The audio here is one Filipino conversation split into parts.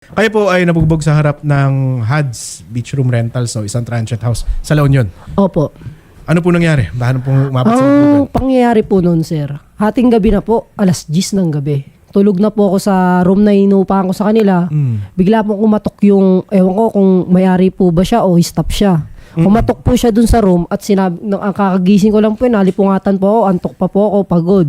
Kayo po ay nabugbog sa harap ng HADS Beach Room Rentals, so isang transient house sa La Union. Opo. Ano po nangyari? Bakit po umabot sa Ang bugbogan? pangyayari po noon, sir, hating gabi na po, 10:00 ng gabi. Tulog na po ako sa room na inuupahan ko sa kanila. Bigla po kumatok yung, ewan ko kung may-ari po ba siya o staff siya. Kumatok po siya dun sa room at sinabi, ang kakagising ko lang po, nalipungatan po ako, antok pa po ako, pagod.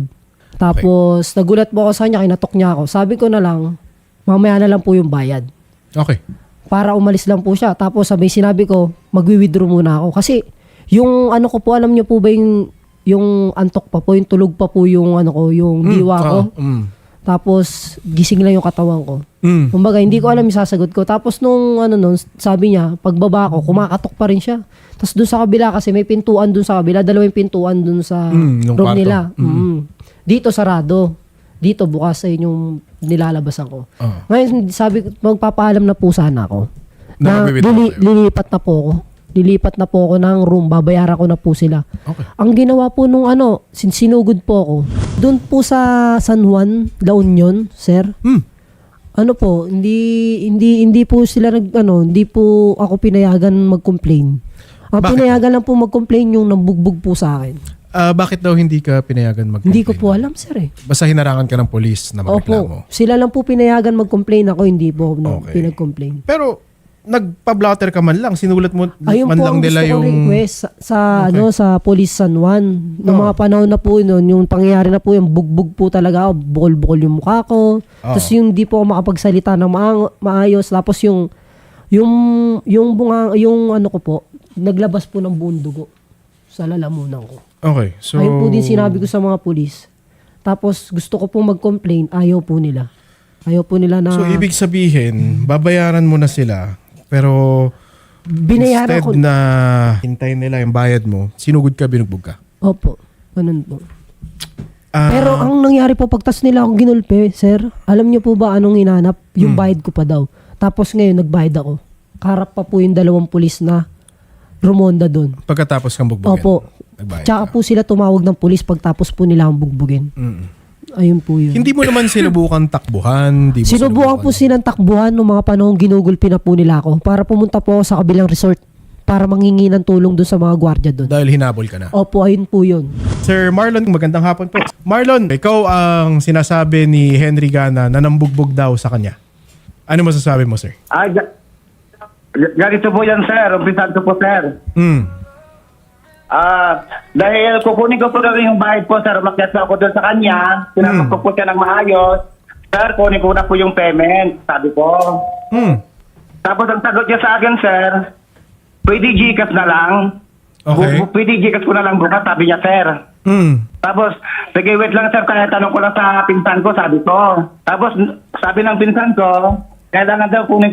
Tapos nagulat po ako sa kanya, kinatok niya ako. Sabi ko na lang, mamaya na lang po yung bayad. Okay. Para umalis lang po siya. Tapos sinabi ko, magwi-withdraw muna ako. Kasi yung ano ko po, alam niyo po ba yung antok pa po, yung tulog pa po yung ano ko, yung diwa ko. Tapos gising lang yung katawan ko. Kumbaga, hindi ko alam yung sasagot ko. Tapos nung sabi niya, pagbaba ko, kumakatok pa rin siya. Tapos dun sa kabila, kasi may pintuan dun sa kabila, dalawang pintuan dun sa yung room kwarto. nila. Dito sarado. Dito bukas ay yung nilalabasan ko. Ngayon, sabi ko, magpapaalam na po sana ako. Na magwi-withdraw sa'yo. Lilipat na po ako. Lilipat na po ako ng room. Babayaran ko na po sila. Okay. Ang ginawa po nung sinugod po ako. Doon po sa San Juan, La Union, sir. Ano po, hindi po sila hindi po ako pinayagan mag-complain. Ang Bakit? pinayagan lang po mag-complain yung nambugbog po sa akin. Bakit daw hindi ka pinayagan mag-complain? Hindi ko po alam, sir eh. Basta hinarangan ka ng polis na magreklamo. Opo, sila lang po pinayagan mag-complain, ako hindi po ako Okay. pinag-complain. Pero nagpa-blotter ka man lang, sinulat mo Ayun man po lang ang nila gusto yung... kong request sa Police San Juan. Noong mga panahon na po noon, yung pangyayari na po yung bugbog po talaga ako, bukol-bukol yung mukha ko. Tapos yung di po ako makapagsalita ng maayos. Tapos yung ano ko po, naglabas po ng buong dugo sa lalamunan ko. Okay, so... Ayun po din sinabi ko sa mga pulis. Tapos gusto ko po mag-complain, ayaw po nila. Ayaw po nila na... So, ibig sabihin, babayaran mo na sila, pero binayaran instead ko. na hintayin nila yung bayad mo, sinugod ka, binugbog ka. Opo, ganun po. Ah, Pero ang nangyari po, pagtas nila akong ginulpe, sir, alam niyo po ba anong hinanap? Yung bayad ko pa daw. Tapos ngayon, nagbayad ako. Karap pa po yung 2 pulis na rumonda doon. pagkatapos kang bugbugin. Opo. Nagbayad Tsaka ka. po sila tumawag ng pulis pagtapos po nila akong bugbugin. Ayun po yun. Hindi mo naman sinubukan takbuhan. Di mo Sinubukan po silang takbuhan ng mga panahong ginugulpi na po nila ako para pumunta po ako sa kabilang resort para manghingi ng tulong doon sa mga gwardiya doon. Dahil hinabol ka na. Opo, ayun po yun. Sir Marlon, magandang hapon po. Marlon, ikaw ang sinasabi ni Henry Gana na nambugbog daw sa kanya. Ano masasabi mo, sir? Ganito po yan, sir. Umpisan ko po, sir. Dahil kukunin ko po rin yung bayad po, sir. Umakyat na ako doon sa kanya. Sinapag ko po siya ng maayos. Sir, kunin ko na po yung payment. Sabi ko. Tapos ang sagot niya sa akin, sir, pwede Gcash na lang. Okay. Pwede Gcash ko na lang bukas, sabi niya, sir. Tapos, sige, wait lang, sir. Kaya tanong ko lang sa pinsan ko, sabi ko. Tapos, sabi ng pinsan ko, kailangan daw, kunin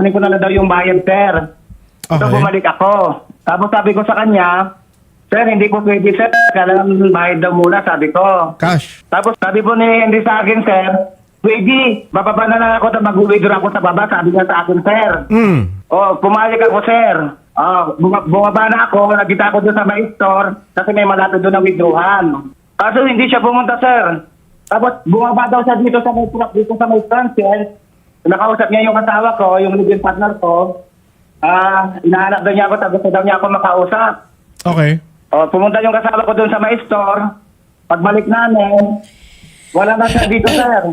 ko na lang daw yung bayad, sir. So, Okay. bumalik ako. Tapos, sabi ko sa kanya, sir, hindi ko pwede, sir. Kailangan bayad daw muna, sabi ko. Cash. Tapos, sabi po ni Henry sa akin, sir, pwede, bababa na lang ako at mag-withdraw ako sa baba, sabi niya sa akin, sir. Pumalik ako, sir. Bumaba na ako, nagkita ako doon sa may store kasi may malapit doon na withdrawhan. Kaso hindi siya pumunta, sir. Tapos bumaba daw siya dito sa may truck, dito sa may transfer. Nakausap niya yung asawa ko, yung living partner ko. Inahanap daw niya ako, tapos daw niya ako makausap. Okay. Pumunta yung kasama ko doon sa may store. Pagbalik namin, wala na siya dito, sir.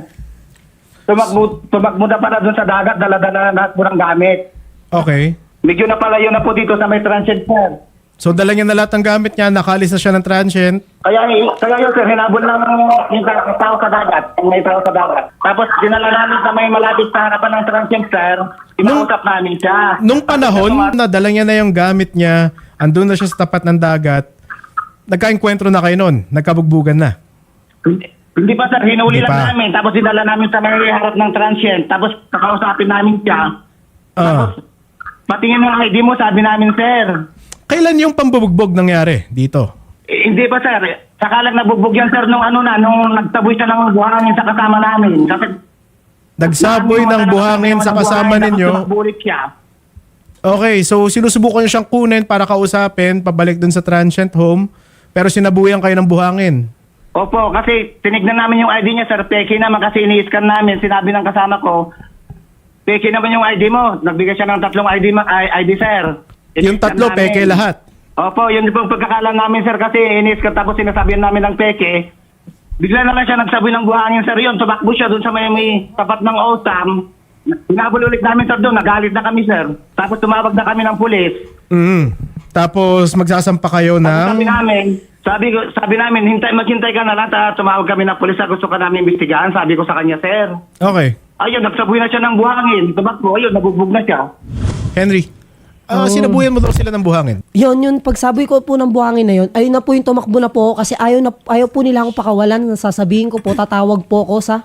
Tumakbo na pala doon sa dagat, dala-dala na lahat po ng gamit. Okay. Medyo napalayo na po dito sa may transient, sir. So, dala niya na lahat ng gamit niya, nakalis na siya ng transient. Kaya yun, sir, hinabol lang yung tao sa dagat, yung may tao sa dagat. Tapos, dinala namin sa may malapit sa harapan ng transient, sir. Inausap namin siya. Nung panahon na dala niya na yung gamit niya, andun na siya sa tapat ng dagat, nagkaengkwentro na kayo nun, nagkabugbugan na. Hindi pa, sir, hinuli Hindi lang pa. namin. Tapos, dinala namin sa may harap ng transient. Tapos, kakausapin namin siya. Tapos, patingin ng ID mo, sabi namin, sir. Kailan yung pambubugbog nangyari dito? Hindi pa, sir. Saka lang nabugbog yan, sir, nung nagtaboy siya ng buhangin sa kasama namin. Kasi, Nagsaboy ng buhangin sa kasama ninyo. Bulit siya. Okay, so sinusubukan niyo siyang kunin para kausapin, pabalik dun sa transient home, pero sinabuyan kayo ng buhangin. Opo, kasi tinignan namin yung ID niya, sir. Peke naman kasi ini-scan namin. Sinabi ng kasama ko, peke naman yung ID mo. Nagbigay siya ng 3 ID, sir. Yung 3 Namin. peke lahat. Opo, yun yung pagkakalam namin, sir, kasi tapos sinasabihan namin ng peke. Bigla na lang siya nagsabi ng buhangin, sir, yun. Tumakbo siya doon sa may tapat ng OSAM. Hinabol ulit namin, sir, doon. Nagalit na kami, sir. Tapos tumawag na kami ng pulis. Tapos magsasampa kayo Sabi ng... namin, sabi namin, maghintay ka na lang, tumawag kami ng pulis, gusto ka namin imbestigahan, sabi ko sa kanya, sir. Okay. Ayun, nagsabuhay na siya ng buhangin. Tumakbo, ayun, nabugbog na siya. Henry, sinabuyan mo daw sila ng buhangin. Yun, pagsabi ko po ng buhangin na yun, ayun na po yung tumakbo na po ako kasi ayaw po nila akong pakawalan. Sasabihin ko po, tatawag po ako sa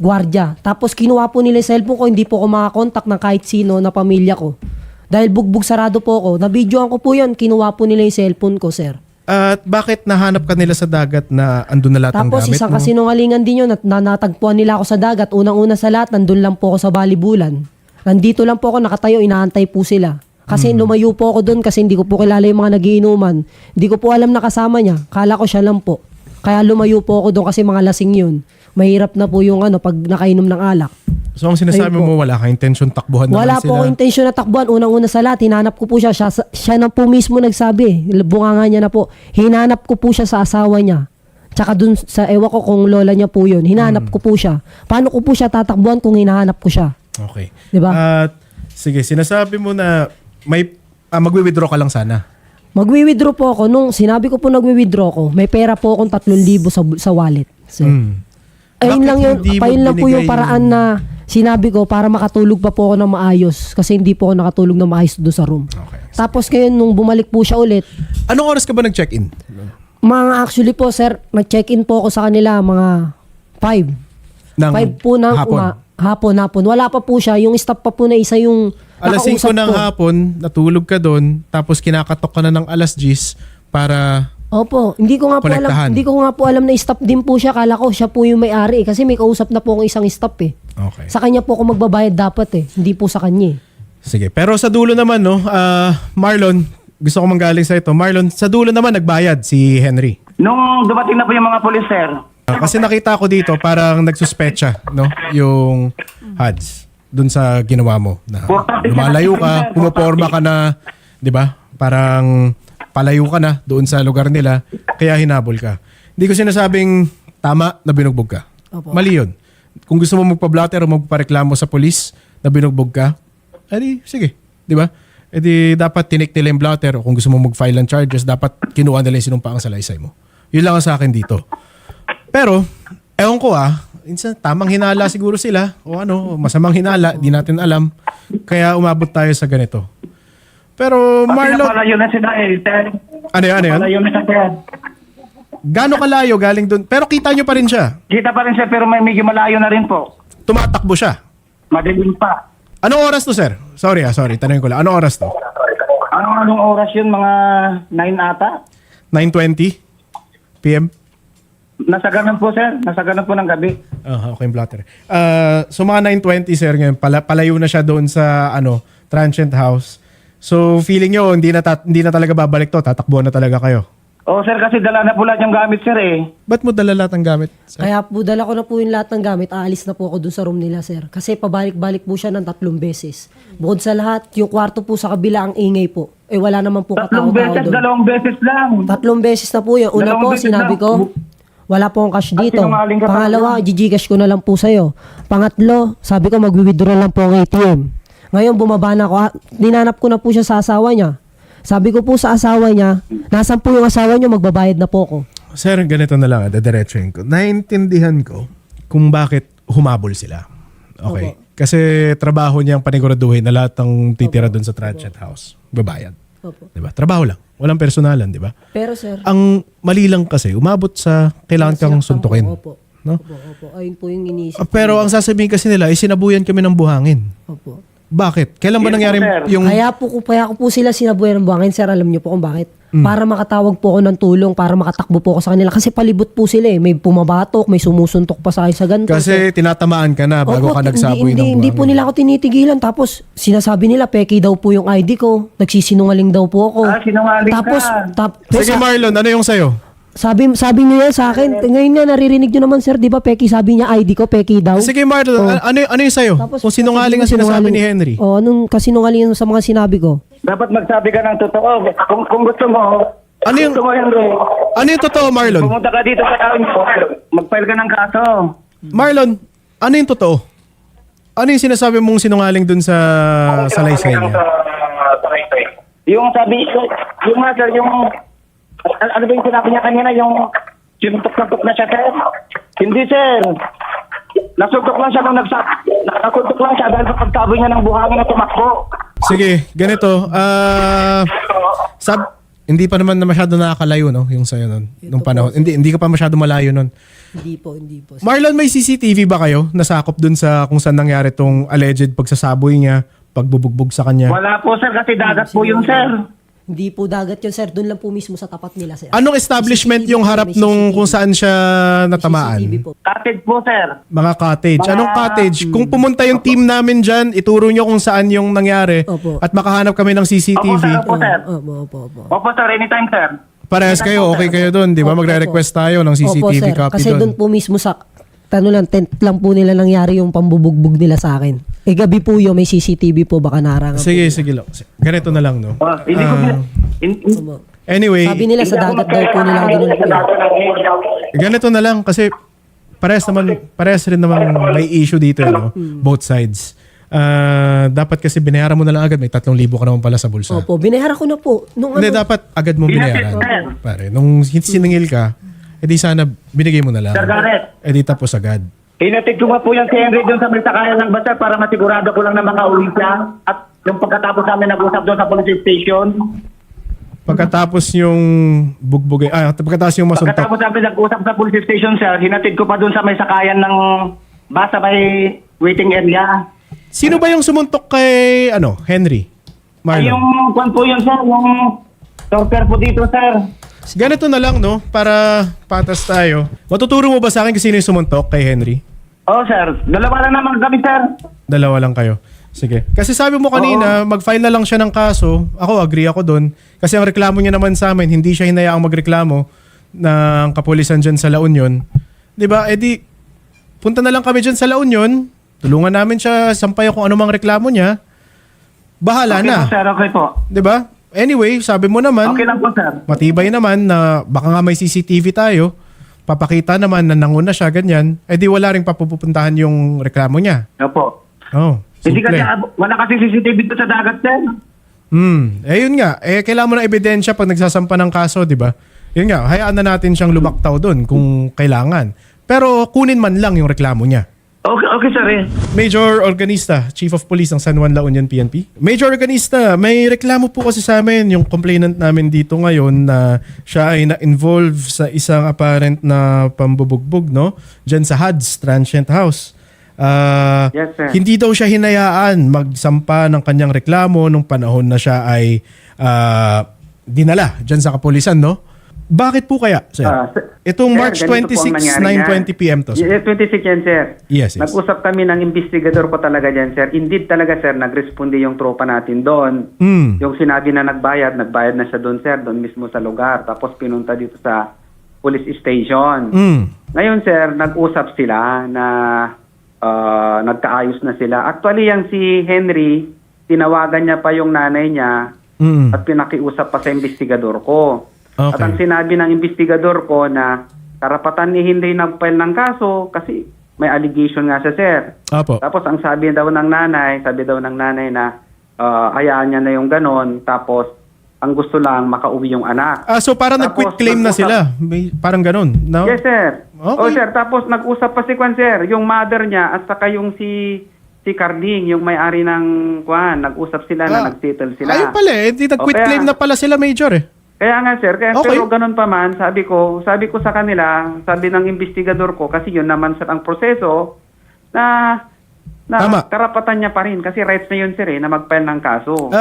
gwardiya. Tapos kinuha po nila yung cellphone ko, hindi po ako makakontakt ng kahit sino na pamilya ko. Dahil bugbog sarado po ako. Nabidyoan ko po yun, kinuha po nila yung cellphone ko, sir. At bakit nahanap ka nila sa dagat na andun na lahat ng Tapos gamit isang mo? kasinungalingan din yun, natagpuan nila ako sa dagat. Unang-una sa lahat, nandun lang po ako sa Balibulan. Nandito lang po ako nakatayo, inaantay po sila. Kasi lumayo po ako doon kasi hindi ko po kilala yung mga nagiinuman. Hindi ko po alam na kasama niya. Kala ko siya lang po. Kaya lumayo po ako doon kasi mga lasing yun. Mahirap na po yung pag nakainom ng alak. So ang sinasabi Ayun po. mo, wala kang intention takbuhan Wala naman po sila? akong intensyon na takbuhan. Unang-una sa lahat, hinanap ko po siya. Siya na po mismo nagsabi. Bunganga niya na po. Hinanap ko po siya sa asawa niya. Tsaka dun sa ewa ko kung lola niya po yun. Hinanap ko po siya. Paano ko po siya tatakbuhan kung hinahanap ko siya? Okay. Diba? At sige, sinasabi mo na may magwi-withdraw ka lang sana. Magwi-withdraw po ako. Nung sinabi ko po nagwi-withdraw ko, may pera po akong 3,000 sa wallet. So, ayun Bakit lang yun. hindi mo Ayun lang po yung binigay paraan na sinabi ko para makatulog pa po ako ng maayos. Kasi hindi po ako nakatulog ng maayos doon sa room. Okay. Tapos ngayon, nung bumalik po siya ulit, Anong oras ka ba nag-check-in? actually po, sir, nag-check-in po ako sa kanila mga 5. Ng 5 po na hapon. hapon. Wala pa po siya. Yung staff pa po na isa yung Alas 5 nakausap ng ko. hapon, natulog ka doon, tapos kinakatok ka na ng alas 10 para... Opo, hindi ko nga po Kolektahan. alam. Hindi ko nga po alam na staff din po siya. Kala ko siya po yung may-ari kasi may kausap na po akong isang staff eh. Okay. Sa kanya po ako magbabayad dapat eh. Hindi po sa kanya eh. Sige. Pero sa dulo naman, no, Marlon, gusto ko manggaling sa ito. Marlon, sa dulo naman nagbayad si Henry. Nung dumating na po yung mga pulis, sir, Kasi nakita ko dito parang nagsuspecha, no, yung HUDs dun sa ginawa mo. Na lumalayo ka, pumaporma ka na, di ba? Parang palayo ka na doon sa lugar nila, kaya hinabol ka. Hindi ko sinasabing tama na binugbog ka. Opo. Mali yun. Kung gusto mo magpa-blatter o magpareklamo sa polis na binugbog ka, edi sige, di ba? Edi dapat tinik nila yung blatter o kung gusto mo mag-file ng charges, dapat kinuha nila yung sinumpaang salaysay mo. Yun lang ang sa akin dito. Pero, ewan ko minsan tamang hinala siguro sila o masamang hinala, di natin alam. Kaya umabot tayo sa ganito. Pero Marlon, Palayo na sila eh, sir. ano yun? Palayo na sir. Gano'ng kalayo galing doon? Pero kita nyo pa rin siya. Kita pa rin siya pero may medyo malayo na rin po. Tumatakbo siya. Madilim pa. Anong oras to, sir? Sorry, tanongin ko lang. Anong oras to? Anong oras yun? Mga 9 ata? 9:20 PM? Nasa ganun po, sir. Nasa ganun po ng gabi. Okay, blatter. So mga 9:20, sir, ngayon, palayo na siya doon sa transient house. So feeling nyo, hindi na talaga babalik to. Tatakbuhan na talaga kayo. Oh, sir, kasi dala na po lahat yung gamit, sir eh. Ba't mo dala lahat ng gamit, sir? Kaya po, dala ko na po yung lahat ng gamit. Aalis na po ako dun sa room nila, sir. Kasi pabalik-balik po siya ng 3 beses. Bukod sa lahat, yung kwarto po sa kabila ang ingay po. Eh, wala naman po 3 katao-tao beses, doon. 2 beses lang. 3 beses na po yun. Una Dalawang po, beses sinabi lang. ko, wala po akong cash dito. sinungaling ka pa Pangalawa, gigigash ko na lang po sa'yo. Pangatlo, sabi ko, mag-withdraw lang po ang ATM. Ngayon, bumaba na ako. Dinanap ko na po siya sa asawa niya. Sabi ko po sa asawa niya, nasan po yung asawa niyo, magbabayad na po ako. Sir, ganito na lang, dadiretsuhin ko. Naintindihan ko kung bakit humabol sila. Okay. Kasi trabaho niyang paniguraduhin na lahat ng titira doon sa transient house. Babayad. Opo. Diba? Trabaho lang. Walang personalan, di ba? Pero sir, Ang mali lang kasi, umabot sa kailangan kang suntukin. Opo. No? Opo. Ayun po yung iniisip. Pero ang sasabihin kasi nila, sinabuyan kami ng buhangin. Opo. Bakit? Kailan ba Yes, nangyari sir. yung... Kaya ko po sila sinabuhay ng buhangin, sir. Alam niyo po kung bakit. Para makatawag po ako ng tulong, para makatakbo po ako sa kanila. Kasi palibot po sila eh. May pumabatok, may sumusuntok pa sa akin sa ganito. Kasi tinatamaan ka na bago Opo, ka nagsaboy ng buhangin. Hindi po nila ako tinitigilan. Tapos sinasabi nila, peke daw po yung ID ko. Nagsisinungaling daw po ako. Sinungaling Tapos, ka. Sige Marlon, ano yung sayo? Sabi niyo yan sa akin. Ngayon nga naririnig niyo naman sir, di ba Peki sabi niya ID ko, Peki daw. Sige Marlon, ano yung sa'yo? Tapos, Kung sinungaling ang sinasabi ni Henry. Anong kasinungalingan sa mga sinabi ko? Dapat magsabi ka ng totoo. Kung gusto mo, Ano yung- gusto mo, Henry, Ano yung totoo, Marlon? pumunta ka dito sa tawin ko, mag-file ka ng kaso. Marlon, ano yung totoo? Ano yung sinasabi mong sinungaling dun sa salaysay niya? Yung sabi, yung nga sir, yung, ano ba yung sinabi niya kanina, yung sinuntok-suntok na siya, sir? Hindi, sir. Nasuntok lang siya nung nasuntok lang siya dahil sa pagtaboy niya ng buhangin na tumakbo. Sige, ganito. Hindi pa naman na masyado nakakalayo, no? Yung sa'yo nun. Nung panahon. Hindi ka pa masyado malayo nun. Hindi po. Marlon, may CCTV ba kayo? Nasakop dun sa kung saan nangyari tong alleged pagsasaboy niya, pagbubugbog sa kanya? Wala po, sir, kasi dagat po yun, sir. Hindi po dagat yun sir, doon lang po mismo sa tapat nila sir. Anong establishment CCTV yung harap may nung CCTV. kung saan siya CCTV natamaan? po. Cottage po, sir. Mga cottage. Anong cottage? Kung pumunta yung team namin dyan, ituro nyo kung saan yung nangyari Opo. at makahanap kami ng CCTV. Opo, sir. Opo. Opo, sir, anytime, sir. Parehas kayo, okay kayo doon, di ba? Opo, Magre-request tayo ng CCTV Opo, sir. copy Kasi doon doon. po mismo sa tent lang po nila nangyari yung pambubugbog nila sa akin. Gabi po yun, may CCTV po, baka narangan Sige, po. sige lang. Ganito na lang, no? Hindi ko Opo. Anyway, Sabi nila sa dagat daw po nila ganun po. ganito na lang kasi parehas rin naman may issue dito, no? Both sides. Dapat kasi binayaran mo na lang agad. May 3,000 ka naman pala sa bulsa. Opo, binahara ko na po. Nung Hindi, ano, dapat agad mo binayaran. Pare, nung siningil ka, edi sana binigay mo na lang. Sir Garrett. Edi tapos agad. Hinatid ko nga po yan si Henry doon sa may sakayan ng basa para masigurado ko lang na makauwi siya. At yung pagkatapos namin nag-usap doon sa police station, Pagkatapos yung bugbugay, pagkatapos yung masuntok. pagkatapos namin nag-usap sa police station, sir, hinatid ko pa doon sa may sakayan ng basa may waiting area. Sino ba yung sumuntok kay, Henry? Ay, Marlon? yung kwan po yun, sir, yung torper po dito, sir. Ganito na lang, no? Para patas tayo. Matuturo mo ba sa akin kung sino yung sumuntok kay Henry? Oh, sir, dalawa lang naman kami, sir. Dalawa lang kayo. Sige. Kasi sabi mo kanina, mag-file na lang siya ng kaso. Ako, agree ako doon. Kasi ang reklamo niya naman sa amin, hindi siya hinayaang magreklamo ng kapulisan dyan sa La Union. Diba? E di, punta na lang kami dyan sa La Union. Tulungan namin siya, sampayan kung ano mang reklamo niya. Bahala Okay na. po, sir, okay po. Diba? Anyway, sabi mo naman, Okay lang po, sir. matibay naman na baka nga may CCTV tayo. Papakita naman na nanguna siya, ganyan. E di wala rin papupuntahan yung reklamo niya. Opo. Oh, Hindi kasi, simple. wala kasi CCTV dito sa dagat, sir. Yun nga. Kailangan mo ng ebidensya pag nagsasampa ng kaso, di ba? Yun nga, hayaan na natin siyang lumaktaw doon kung kailangan. Pero kunin man lang yung reklamo niya. Okay, sir, eh. Major Organista, Chief of Police ng San Juan La Union PNP. Major Organista, may reklamo po kasi sa amin yung complainant namin dito ngayon na siya ay na-involve sa isang apparent na pambubugbog, no? Diyan sa HUDS, Transient House. Yes, sir. Hindi daw siya hinayaan magsampa ng kanyang reklamo nung panahon na siya ay dinala dyan sa kapulisan, no? Bakit po kaya, sir? Itong Sir, March ganito po 26, ang nangyari 9:20 p.m. to, sir. Yes, 26 yan, sir. Yes. Nag-usap kami ng investigador ko talaga dyan, sir. Indeed talaga, sir, nag-responde yung tropa natin doon. Yung sinabi na nagbayad na siya doon, sir, doon mismo sa lugar. Tapos pinunta dito sa police station. Ngayon, sir, nag-usap sila na nagkaayos na sila. Actually, yung si Henry, tinawagan niya pa yung nanay niya at pinakiusap pa sa investigador ko. Okay. At ang sinabi ng investigador ko na karapatan ni Henry nag-file ng kaso kasi may allegation nga siya, sir. Opo. Tapos ang sabi daw ng nanay na hayaan niya na yung ganon. Tapos ang gusto lang makauwi yung anak. So parang Tapos, nag-quit claim na sila. May, parang ganun, no? Yes, sir. Okay. Oh, sir. Tapos nag-usap pa si Kwan, sir. Yung mother niya at saka yung si Carding, yung may-ari ng Kwan. Nag-usap sila na nag-settle sila. Ayun pala eh. Di nag-quit Okay, claim na pala sila, Major eh. Kaya nga, sir. Kaya, Okay. Pero ganun pa man, sabi ko sa kanila, sabi ng investigador ko, kasi yun naman, sir, ang proseso na Tama. karapatan niya pa rin. Kasi rights na yun, sir, na mag-file ng kaso.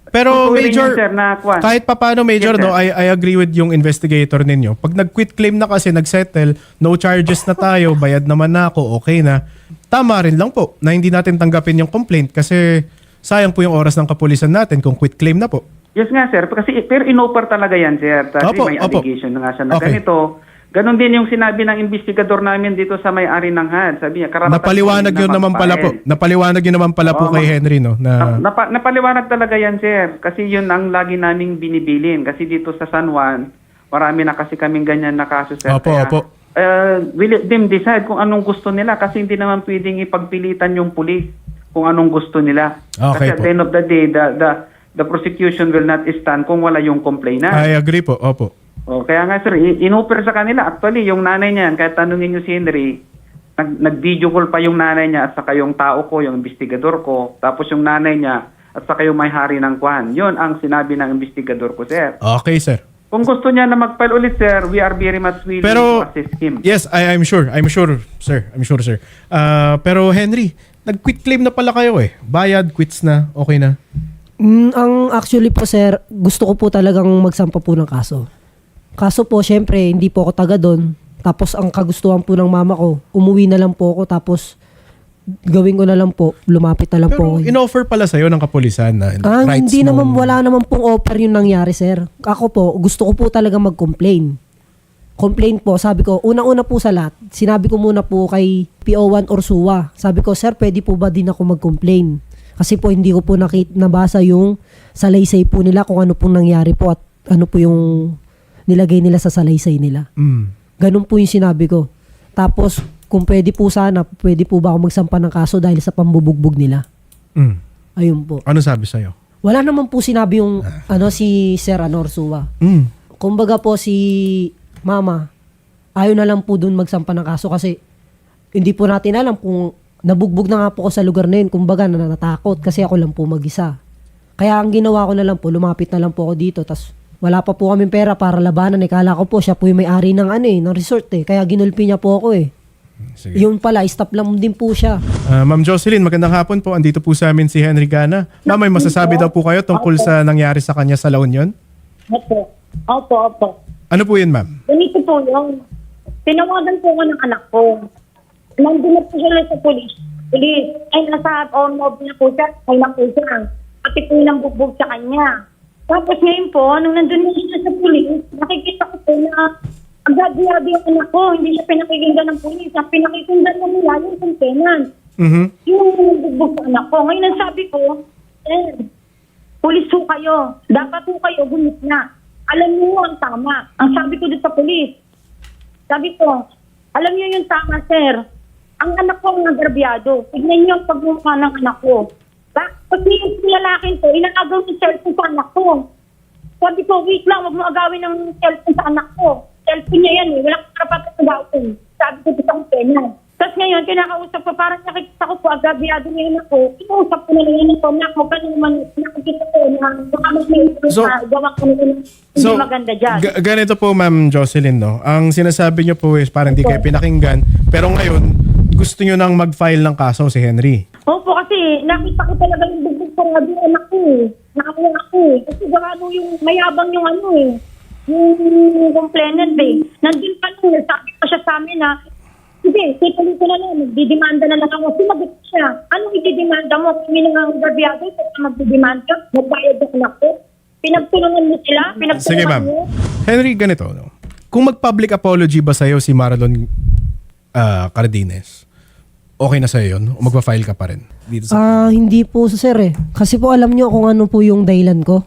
Pero Tutuloy rin Major, yun, sir, na Kwan. kahit papano Major, Yes, sir. no, I agree with yung investigator ninyo. Pag nag-quit claim na kasi, nag-settle, no charges na tayo, bayad naman na ako, okay na. Tama rin lang po na hindi natin tanggapin yung complaint kasi sayang po yung oras ng kapulisan natin kung quit claim na po. Yes nga sir, kasi pero inoffer talaga yan sir. Kasi Opo, may opo. allegation na nga siya na Okay. ganito. Ganon din yung sinabi ng investigador namin dito sa may-ari ng HUD. Sabi niya, karapatan Napaliwanag ko yun na naman pala po. mag-file. Napaliwanag yun naman pala po Oo, kay Henry, no? Na, Napaliwanag talaga yan sir. Kasi yun ang lagi naming binibilin. Kasi dito sa San Juan, marami na kasi kaming ganyan na kaso sir. Opo, opo. Will let them decide kung anong gusto nila. Kasi hindi naman pwedeng ipagpilitan yung pulis kung anong gusto nila. Okay kasi at po. the end of the day, the prosecution will not stand kung wala yung complainant. I agree po. Opo. Kaya nga sir, inoffer sa kanila. Actually, yung nanay niyan, kahit tanungin niyo si Henry, nag-video call pa yung nanay niya at saka yung tao ko, yung investigador ko. Tapos yung nanay niya at saka yung may-hari ng kwan. Yun ang sinabi ng investigador ko, sir. Okay, sir. Kung gusto niya na mag-file ulit, sir, we are very much willing Pero, to assist him. yes, I'm sure. I'm sure, sir. Pero Henry, nag-quit claim na pala kayo eh. Bayad, quits na, okay na. Ang actually po sir, gusto ko po talagang magsampa po ng kaso. Kaso po, syempre, hindi po ako taga doon. Tapos ang kagustuhan po ng mama ko, umuwi na lang po ako. Tapos gawin ko na lang po, lumapit na lang po Pero ako. in-offer pala sa'yo ng kapulisan na rights Hindi mo. naman, wala naman pong offer yung nangyari sir. Ako po, gusto ko po talaga mag-complain. Complain po, sabi ko, unang-una po sa lahat, sinabi ko muna po kay PO1 or SUA. Sabi ko, sir, pwede po ba din ako mag-complain? Kasi po hindi ko po nabasa yung salaysay po nila kung ano pong nangyari po at ano po yung nilagay nila sa salaysay nila. Ganun po yung sinabi ko. Tapos, kung pwede po sana, pwede po ba ako magsampa ng kaso dahil sa pambubugbog nila? Ayun po. Ano sabi sa'yo? Wala naman po sinabi yung si Sir Anorsua. Kumbaga po si Mama, ayaw na lang po dun magsampa ng kaso kasi hindi po natin alam kung nabugbog na nga po ako sa lugar na yun. Kumbaga natakot kasi ako lang po mag-isa. Kaya ang ginawa ko na lang po, lumapit na lang po ako dito. Tas wala pa po kaming pera para labanan. Kala ko po siya po yung may-ari ng ng resort eh. Kaya ginulpi niya po ako eh. Sige. Yun pala, stop lang din po siya. Ma'am Jocelyn, magandang hapon po. Andito po sa amin si Henry Gana. Ma'am, may masasabi daw po kayo tungkol sa nangyari sa kanya sa La Union? Opo. Ano po yun, ma'am? Ganito po yung tinawagan po ko ng anak ko. Nandun na po siya sa polis. Ay, nasa mob na po siya. Ay na po siya. Pati po yung bugbog sa kanya. Tapos ngayon po, nung nandun na siya sa polis, nakikita ko po na ang gabi-gabi yung anak ko. Hindi siya pinakikinggan ng polis. Ang pinakikinggan na nila yung complainant. Yung bugbog sa anak ko. Ngayon ang sabi ko, pulis ho kayo. Dapat ho kayo gunit na. Alam niyo ang tama. Ang sabi ko dito sa polis, sabi ko, alam niyo yung tama, sir. Ang anak ko ang nagrabyado. Tignan niyo ang pagmumukha ng anak ko. Kasi yung lalaking to, inaagaw ng cellphone sa anak ko. Sabi ko, wait lang, wag mo agawin ng cellphone sa anak ko. Cellphone niya yan eh. Walang karapatan sa gawin. Sabi ko dito ang pena. Tapos ngayon, kinakausap ko, parang nakikita ko po, agabyado niya yung ako. Kinausap ko na lang yun ako, na ganun naman, nakikita ko na baka mas may gawa ko na hindi maganda dyan. Ganito po, Ma'am Jocelyn, no? Ang sinasabi niyo po is parang di kayo pinakinggan. Pero ngayon, gusto niyo nang mag-file ng kaso si Henry. Opo, kasi nakita ko talaga yung bugbog sa rabi ng anak ko eh. Nakakuha ako eh. Kasi gawano yung mayabang yung yung complainant eh. Nandun pa lang, sabi pa siya sa amin na, sige, situloy ko na lang, magdidemanda na lang ako. Sumagot siya. Anong ididemanda mo? Kami na nga ang gabyado, kung magdidemanda, magbayad ng anak ko. Pinagtulungan mo sila, Sige, pinagtulungan ma'am. mo. Henry, ganito, no? Kung mag-public apology ba sa'yo si Marlon Cardines, okay na sa'yo yun? O magpa-file ka pa rin? Dito sa... Hindi po sir eh. Kasi po alam niyo kung ano po yung dahilan ko.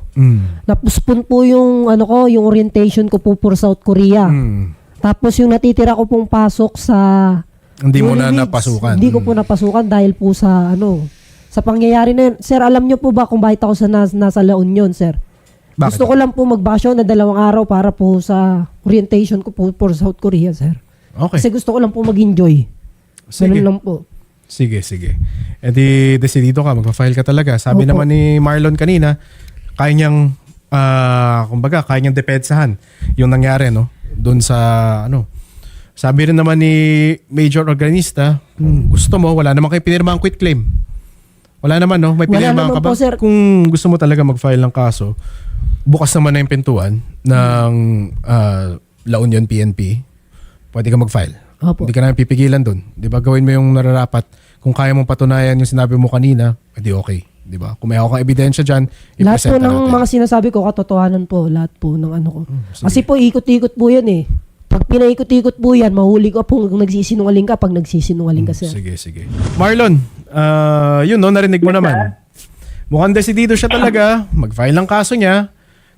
Napuspon po yung yung orientation ko po for South Korea. Tapos yung natitira ko pong pasok sa Hindi mo na Holy Weeks, napasukan. Hindi ko po napasukan dahil po sa sa pangyayari na yun. Sir, alam niyo po ba kung bakit ako nasa La Union, sir? Bakit? Gusto ko lang po magbasyo na 2 araw para po sa orientation ko po for South Korea, sir. Okay. Kasi gusto ko lang po mag-enjoy. Sige. Ganun lang po. Sige. E di, decidido ka, magpa-file ka talaga. Sabi Opo. naman ni Marlon kanina, kaya niyang, kaya niyang depensahan yung nangyari, no? Doon sa, Sabi rin naman ni Major Organista, gusto mo, wala naman kayo pinirma ang quit claim. Wala naman, no? May Wala pinirma naman ka ba? po, sir. Kung gusto mo talaga mag-file ng kaso, bukas naman na yung pintuan ng La Union PNP, pwede ka mag-file. Opo. Hindi ka namin pipigilan doon. Di ba? Gawin mo yung nararapat. Kung kaya mong patunayan yung sinabi mo kanina, edi okay. 'di ba? Kung may hawak kang ebidensya diyan, Lahat po i-presenta ng natin. mga sinasabi ko, katotohanan po. Lahat po ng ano ko. sige. Kasi po, ikot-ikot po yan eh. Pag pinaikot-ikot po yan, mahuli ko po nagsisinungaling ka pag nagsisinungaling ka, sir. Sige. Marlon, yun no, narinig mo naman. Mukhang desidido siya talaga, mag-file ng kaso niya,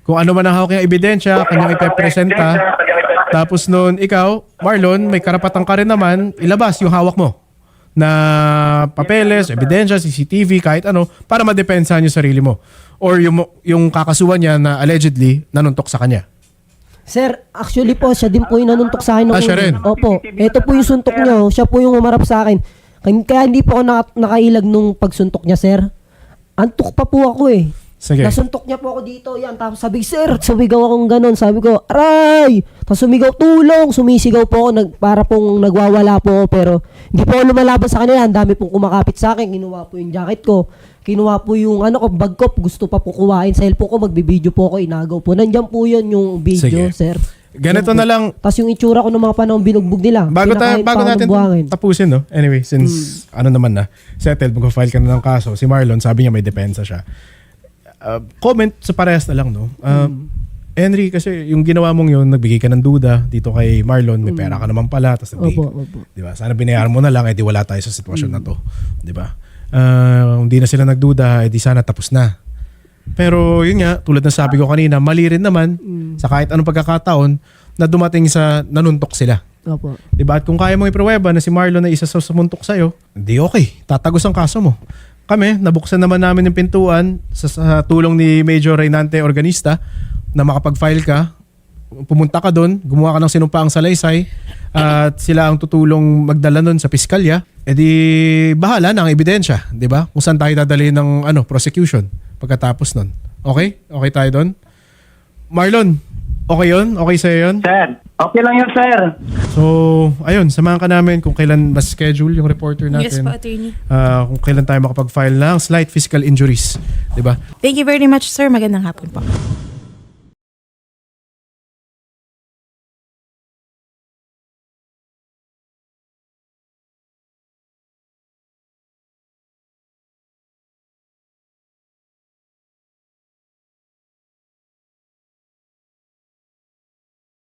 kung ano man ang hawak niyang ebidensya, kanyang ipepresenta. Tapos noon, ikaw, Marlon, may karapatan ka rin naman, ilabas yung hawak mo na papeles, ebidensya, CCTV, kahit ano, para madepensahan yung sarili mo. Or yung kakasuhan niya na allegedly nanuntok sa kanya. Sir, actually po, siya din po yung nanuntok sa akin. Siya rin? Opo. Ito po yung suntok niya. Siya po yung umarap sa akin. Kaya hindi po ako nakailag nung pagsuntok niya, sir. Antok pa po ako eh. Sige. Nasuntok niya po ako dito. Yan. Tapos sabi, sir, sumigaw akong ganun. Sabi ko, aray! Tapos sumigaw, tulong! Sumisigaw po ako. Para pong nagwawala po ako. Pero hindi po ako lumalaban sa kanila. Ang dami pong kumakapit sa akin. Kinuha po yung jacket ko. Kinuha po yung bag ko. Gusto pa po kuhain. Sa cellphone ko, magbibideo po ako. Inagaw po. Nandiyan po yun yung video, Sige. sir. Ganito na lang, Tapos yung itsura ko ng mga panahon binugbog nila. bago natin buhangin. tapusin, no? Anyway, since ano naman na, settled, mag-file ka na ng kaso. Si Marlon, sabi niya may depensa siya. Comment sa parehas na lang, no? Henry, kasi yung ginawa mong yun, nagbigay ka ng duda dito kay Marlon, may pera ka naman pala, tapos nagbigay. Opo. Di ba? Sana binayaran mo na lang, di wala tayo sa sitwasyon na to. Di ba? Hindi na sila nagduda, di sana tapos na. Pero yun nga, tulad ng sabi ko kanina, mali rin naman sa kahit anong pagkakataon na dumating sa nanuntok sila. Opo. Diba? At kung kaya mong ipruweba na si Marlon na isa sa sumuntok sa'yo, di okay. Tatagos ang kaso mo. Kami, nabuksan naman namin yung pintuan sa tulong ni Major Reynante Organista na makapag-file ka. Pumunta ka doon, gumawa ka ng sinumpaang salaysay at sila ang tutulong magdala nun sa piskalya. E di bahala na ang ebidensya. Diba? Kung saan tayo dadalhin ng prosecution pagkatapos nun. Okay? Okay tayo doon? Marlon, okay yun? Okay sa'yo yun? Sir, okay lang yun, sir. So, ayun, samahan ka namin kung kailan mas schedule yung reporter Yes natin. po, attorney. Kung kailan tayo makapag-file ng slight physical injuries. Diba? Thank you very much, sir. Magandang hapon po.